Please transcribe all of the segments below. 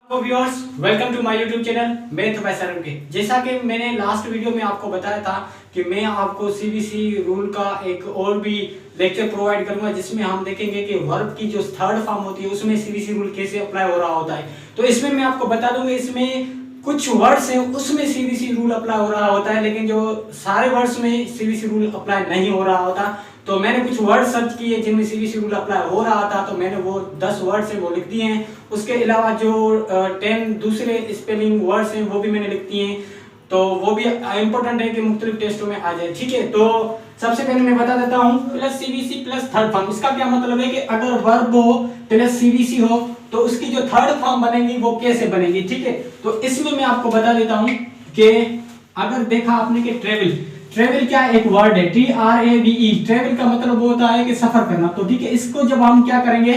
तो viewers welcome to my YouTube channel. मैं professor के जैसा कि मैंने लास्ट वीडियो में आपको बताया था कि मैं आपको सीबीसी रूल का एक और भी लेक्चर प्रोवाइड करूंगा जिसमें हम देखेंगे कि वर्ब की जो थर्ड फॉर्म होती है उसमें सीबीसी रूल कैसे अप्लाई हो रहा होता है। तो इसमें मैं आपको बता दूंगा इसमें कुछ वर्ड्स हैं उसमें सीबीसी रूल अप्लाई हो रहा होता है, लेकिन जो सारे वर्ड्स में सीबीसी रूल अप्लाई नहीं हो रहा होता। तो मैंने कुछ वर्ड सर्च किए जिनमें सीबीसी रूल अप्लाई हो रहा था, तो मैंने वो 10 वर्ड्स हैं वो लिख दिए हैं। उसके अलावा जो 10 दूसरे स्पेलिंग वर्ड्स हैं वो भी मैंने लिख दिए हैं, तो वो भी इंपॉर्टेंट है कि मुख्तलिफ टेस्टों में आ जाए। ठीक है, तो सबसे पहले मैं बता देता हूँ plus CBC plus third form. इसका क्या मतलब है कि अगर वर्ब हो प्लस सीबीसी हो तो उसकी जो थर्ड फॉर्म बनेगी वो कैसे बनेगी। ठीक है, तो इसमें मैं आपको बता देता हूँ कि अगर देखा आपने कि ट्रेवल क्या एक वर्ड है, TRAVE। ट्रेवल का मतलब वो होता है कि सफर करना। तो ठीक है, इसको जब हम क्या करेंगे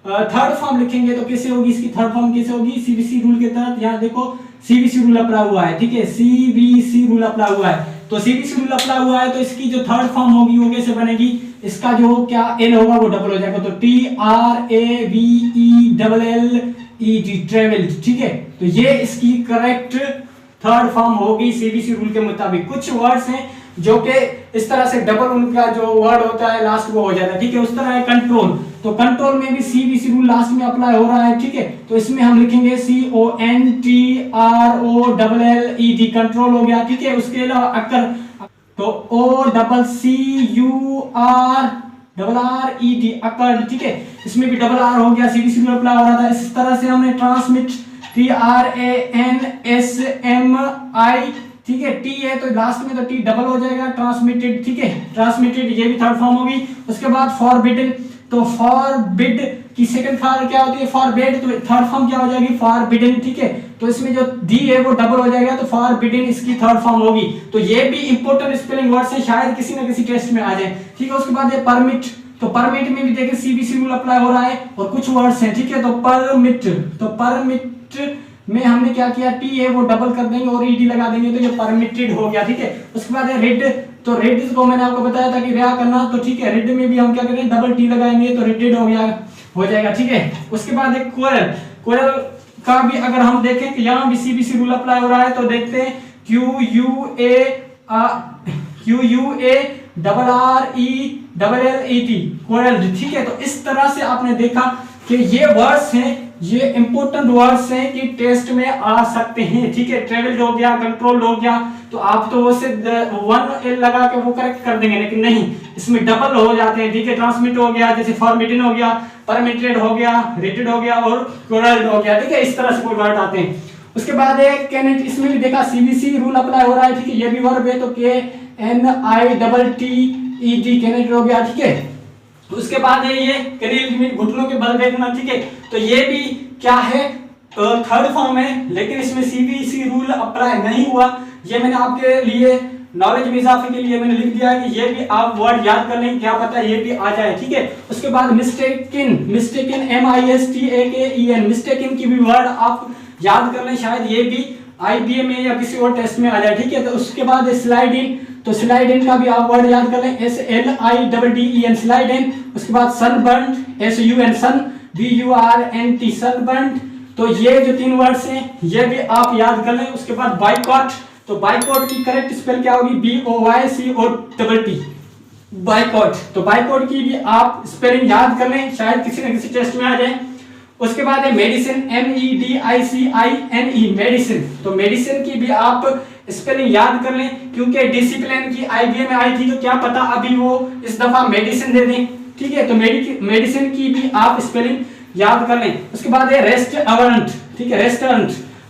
थर्ड फॉर्म लिखेंगे तो कैसे होगी, इसकी थर्ड फॉर्म कैसे होगी, सीबीसी रूल के तहत। यहाँ देखो सीबीसी रूल अप्लाई हुआ है। ठीक है, सीबीसी रूल अप्लाई हुआ है, तो सीबीसी रूल अप्लाई हुआ है तो इसकी जो थर्ड फॉर्म होगी वो कैसे बनेगी, इसका जो क्या एल होगा वो डबल हो जाएगा, तो TRAVELLED ट्रेवल। ठीक है, तो ये इसकी करेक्ट थर्ड फॉर्म होगी सीबीसी रूल के मुताबिक। कुछ वर्ड्स हैं जो कि इस तरह से डबल उनका जो वर्ड होता है लास्ट वो हो जाता है। ठीक है, उस तरह है कंट्रोल, तो कंट्रोल में भी सीबीसी रूल लास्ट में अप्लाई हो रहा है। ठीक है, तो इसमें हम लिखेंगे CONTROLLED कंट्रोल हो गया। ठीक है, उसके अलावा अकर तो OCCURRED अकर। ठीक है, इसमें भी डबल आर हो गया, सीबीसी रूल अप्लाई हो रहा था। इस तरह से हमने ट्रांसमिट TRANSMI। ठीक है, टी है तो लास्ट में तो टी डबल हो जाएगा, ट्रांसमिटेड। ठीक है, ट्रांसमिटेड ये भी थर्ड फॉर्म होगी। उसके बाद फॉरबिडन, तो फॉरबिड की सेकंड फॉर्म क्या होती है, फॉरबिड, तो थर्ड फॉर्म क्या हो जाएगी, फॉरबिडन। ठीक है, तो इसमें जो डी है वो डबल हो जाएगा, तो फॉरबिडन इसकी थर्ड फॉर्म होगी। तो ये भी इंपॉर्टेंट स्पेलिंग वर्ड्स हैं, शायद किसी ना किसी टेस्ट में आ जाए। ठीक है, उसके बाद ये परमिट, तो परमिट में भी देखिए सीबीसी रूल अप्लाई हो रहा है और कुछ वर्ड्स हैं। ठीक है, तो परमिट में हमने क्या किया, टी है वो डबल कर देंगे और ईडी लगा देंगे, तो ये परमिटेड हो गया। ठीक है, उसके बाद है रेड, तो रेड को मैंने आपको बताया था कि रिया करना, तो ठीक है, रेड में भी हम क्या करें, डबल टी लगाएंगे तो रेडेड हो जाएगा। ठीक है, उसके बाद एक कोरल का भी अगर हम देखें कि यहाँ भी सीबीसी रूल अप्लाई हो रहा है, तो देखते हैं QUARRELLED कोरल। ठीक है, तो इस तरह से आपने देखा कि ये वर्ड्स हैं, ये इंपॉर्टेंट वर्ड्स हैं कि टेस्ट में आ सकते हैं। ठीक है, ट्रेवल हो गया, कंट्रोल हो गया, तो आप तो वो सिर्फ 1L लगा के वो करेक्ट कर देंगे, लेकिन नहीं, इसमें डबल हो जाते हैं। ठीक है, ट्रांसमिट हो गया, जैसे फॉरबिडन हो गया, परमिटेड हो गया, रेटेड हो गया और कोरल्ड हो गया। ठीक है, इस तरह से कोई वर्ड आते हैं। उसके बाद एक कैनेट, इसमें भी देखा सीबीसी रूल अप्लाई हो रहा है। ठीक है, ये भी वर्ब है, तो KNITTED कैनेट हो गया। ठीक है, उसके बाद है ये करीब घुटनों के बल देखना। ठीक है, तो ये भी क्या है, थर्ड फॉर्म है, लेकिन इसमें सीबीसी रूल अप्लाई नहीं हुआ। ये मैंने आपके लिए नॉलेज में इजाफे के लिए मैंने लिख दिया है कि ये भी आप वर्ड याद कर लें, क्या पता ये भी आ जाए। ठीक है, उसके बाद मिस्टेकन MISTAKEN मिस्टेकन की भी वर्ड आप याद कर लें, शायद ये भी IBA में या किसी और टेस्ट में आ जाए। ठीक है, तो उसके बाद स्लाइड इन, तो स्लाइड इन का भी आप वर्ड याद कर लें, SLIDDEN स्लाइड इन। उसके बाद सनबर्न, SUN सन, BURNT सनबर्न। तो ये जो 3 वर्ड्स हैं ये भी आप याद कर लें। उसके बाद बाइकॉट, तो बाइकॉट की करेक्ट स्पेल क्या होगी, BOYCOTT बाइकॉट। तो बाइकॉट की भी आप स्पेलिंग याद कर लें, शायद किसी न किसी टेस्ट में आ जाए। उसके बाद है मेडिसिन, MEDICINE मेडिसिन, तो मेडिसिन की भी आप स्पेलिंग याद कर लें, क्योंकि डिसिप्लिन की IBA में आई थी, तो क्या पता अभी वो इस दफा मेडिसिन दे दें। ठीक है, तो मेडिसिन की भी आप स्पेलिंग याद कर लें। उसके बाद है रेस्टोरेंट। ठीक है,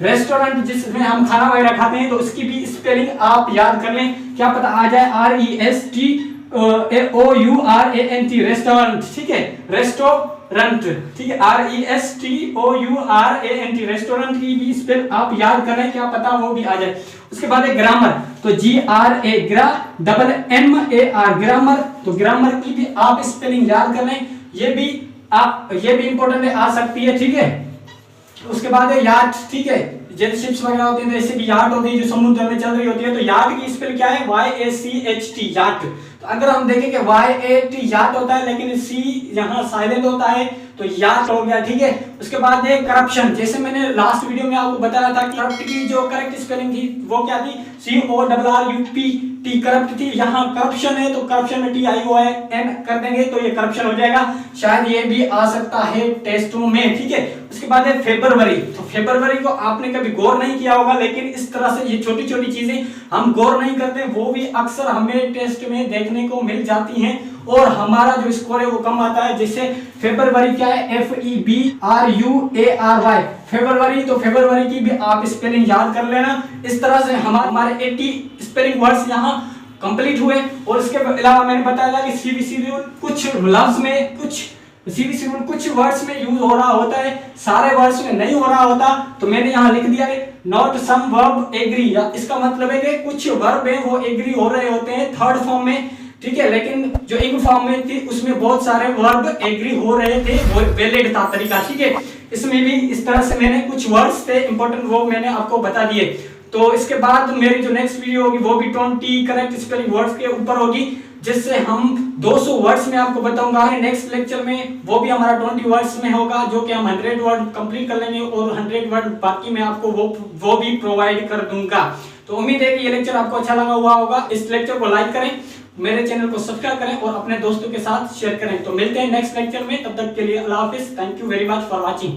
रेस्टोरेंट जिसमें हम खाना वगैरह खाते हैं, तो उसकी भी स्पेलिंग आप याद कर लें, क्या पता आ जाए, RESTOURANT रेस्टोरेंट। ठीक है, रेस्टोरेंट। ठीक है, RESTOURANT रेस्टोरेंट की भी स्पेल आप याद कर लें, क्या पता वो भी आ जाए। उसके बाद है ग्रामर, तो GRAMAR ग्रामर, तो ग्रामर की भी आप स्पेलिंग याद कर लें, ये भी इंपॉर्टेंट है, आ सकती है। ठीक है, उसके बाद है याट। ठीक है, जैसे शिप्स वगैरह होती है ऐसे भी याट होती है जो समुद्र में चल रही होती है, तो याट की स्पेल क्या है, YACHT याट। तो अगर हम देखें कि YAT याट होता है, लेकिन C यहाँ साइलेंट होता है, तो याद हो गया, ठीक है। उसके बाद है करप्शन। जैसे मैंने लास्ट वीडियो में आपको बताया था कि करप्ट की जो करेक्ट स्पेलिंग थी वो क्या थी, CORRUPT करप्ट थी। यहाँ करप्शन है तो करप्शन में TION कर देंगे तो ये करप्शन हो जाएगा। शायद ये भी आ सकता है टेस्टों में, ठीक है। उसके बाद है फेब्रुअरी। तो फेब्रुअरी को आपने कभी गौर नहीं किया होगा, लेकिन इस तरह से ये छोटी छोटी चीजें हम गौर नहीं करते, वो भी अक्सर हमें टेस्ट में देखने को मिल जाती हैं और हमारा जो स्कोर है वो कम आता है। जैसे फेब्रुअरी क्या है, FEBRUARY फेब्रुअरी। तो फेब्रुअरी की भी आप स्पेलिंग याद कर लेना। इस तरह से हमारे 80 स्पेलिंग वर्ड्स यहाँ कंप्लीट हुए। और इसके अलावा मैंने बताया था कि CBC रूल कुछ लफ्ज में, कुछ CBC रूल कुछ वर्ड्स में यूज हो रहा होता है, सारे वर्ड्स में नहीं हो रहा होता। तो मैंने यहाँ लिख दिया है नॉट सम वर्ब एग्री, इसका मतलब है कि कुछ वर्ब है वो एग्री हो रहे होते हैं थर्ड फॉर्म में, ठीक है। लेकिन जो इन फॉर्म में थी उसमें बहुत सारे वर्ब एग्री हो रहे थे, वो वैलिड था तरीका, ठीक है। इसमें भी इस तरह से मैंने कुछ वर्ड्स थे इंपॉर्टेंट, वो मैंने आपको बता दिए। तो इसके बाद मेरी जो नेक्स्ट वीडियो होगी वो भी 20 करेक्ट स्पेलिंग वर्ड्स के ऊपर होगी, जिससे हम 200 वर्ड्स में आपको बताऊंगा नेक्स्ट लेक्चर में। वो भी हमारा 20 वर्ड्स में होगा, जो कि हम 100 वर्ड कंप्लीट कर लेंगे और 100 वर्ड बाकी मैं आपको वो भी प्रोवाइड कर दूंगा। तो उम्मीद है कि ये लेक्चर आपको अच्छा लगा हुआ होगा। इस लेक्चर को लाइक करें, मेरे चैनल को सब्सक्राइब करें और अपने दोस्तों के साथ शेयर करें। तो मिलते हैं नेक्स्ट लेक्चर में, तब तक के लिए अल्लाह हाफिज। Thank you very much for watching.